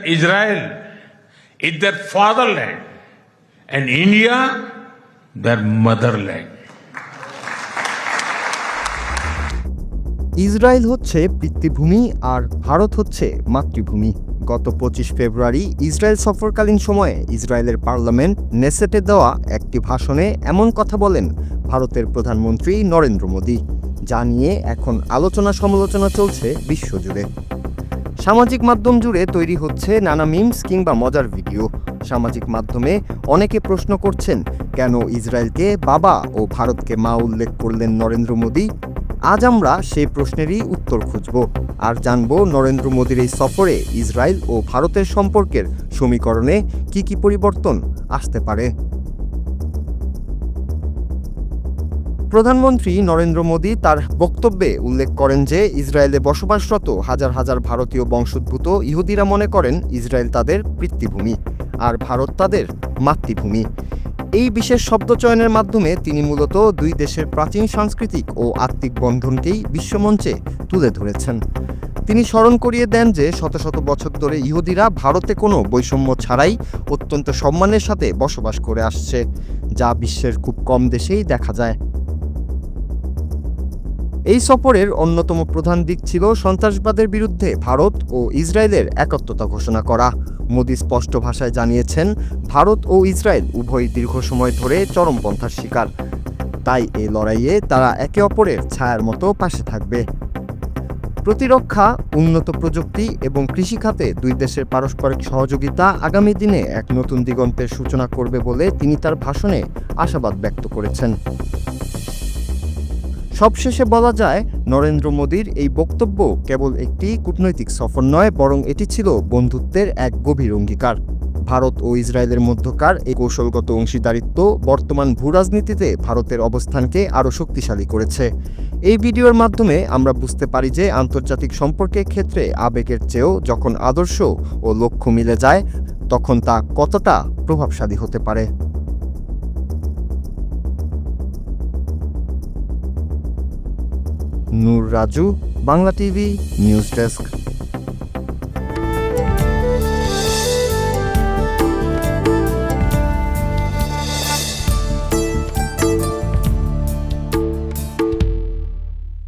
Israel is their fatherland and India their motherland. Israel হচ্ছে পিতৃভূমি আর ভারত হচ্ছে মাতৃভূমি। গত 25 ফেব্রুয়ারি ইসরায়েল সফরকালীন সময়ে ইসরায়েলের পার্লামেন্ট নেসেটে দেওয়া একটি ভাষণে এমন কথা বলেন ভারতের প্রধানমন্ত্রী নরেন্দ্র মোদী, যা নিয়ে এখন আলোচনা সমালোচনা চলছে বিশ্বজুড়ে। সামাজিক মাধ্যম জুড়ে তৈরি হচ্ছে নানা মিমস কিংবা মজার ভিডিও। সামাজিক মাধ্যমে অনেকে প্রশ্ন করছেন, কেন ইসরায়েলকে বাবা ও ভারতকে মা উল্লেখ করলেন নরেন্দ্র মোদী? আজ আমরা সেই প্রশ্নেরই উত্তর খুঁজব আর জানব নরেন্দ্র মোদীর এই সফরে ইসরায়েল ও ভারতের সম্পর্কের সমীকরণে কি পরিবর্তন আসতে পারে। প্রধানমন্ত্রী নরেন্দ্র মোদী তার বক্তব্যে উল্লেখ করেন যে ইসরায়েলে বসবাসরত হাজার হাজার ভারতীয় বংশোদ্ভূত ইহুদিরা মনে করেন ইসরায়েল তাদের পিতৃভূমি আর ভারত তাদের মাতৃভূমি। এই বিশেষ শব্দচয়নের মাধ্যমে তিনি মূলত দুই দেশের প্রাচীন সাংস্কৃতিক ও আত্মিক বন্ধনকেই বিশ্বমঞ্চে তুলে ধরেছেন। তিনি স্মরণ করিয়ে দেন যে শত শত বছর ধরে ইহুদিরা ভারতে কোনো বৈষম্য ছাড়াই অত্যন্ত সম্মানের সাথে বসবাস করে আসছে, যা বিশ্বের খুব কম দেশেই দেখা যায়। এই সফরের অন্যতম প্রধান দিক ছিল সন্ত্রাসবাদের বিরুদ্ধে ভারত ও ইসরায়েলের একাত্মতা ঘোষণা করা। মোদী স্পষ্ট ভাষায় জানিয়েছেন, ভারত ও ইসরায়েল উভয় দীর্ঘ সময় ধরে চরমপন্থার শিকার, তাই এই লড়াইয়ে তারা একে অপরের ছায়ার মতো পাশে থাকবে। প্রতিরক্ষা, উন্নত প্রযুক্তি এবং কৃষিখাতে দুই দেশের পারস্পরিক সহযোগিতা আগামী দিনে এক নতুন দিগন্তের সূচনা করবে বলে তিনি তার ভাষণে আশাবাদ ব্যক্ত করেছেন। সবশেষে বলা যায়, নরেন্দ্র মোদীর এই বক্তব্য কেবল একটি কূটনৈতিক সফর নয়, বরং এটি ছিল বন্ধুত্বের এক গভীর অঙ্গীকার। ভারত ও ইসরায়েলের মধ্যকার এই কৌশলগত অংশীদারিত্ব বর্তমান ভূরাজনীতিতে ভারতের অবস্থানকে আরও শক্তিশালী করেছে। এই ভিডিওর মাধ্যমে আমরা বুঝতে পারি যে আন্তর্জাতিক সম্পর্কের ক্ষেত্রে আবেগের চেয়েও যখন আদর্শ ও লক্ষ্য মিলে যায়, তখন তা কতটা প্রভাবশালী হতে পারে। Noor Raju, Bangla TV news desk.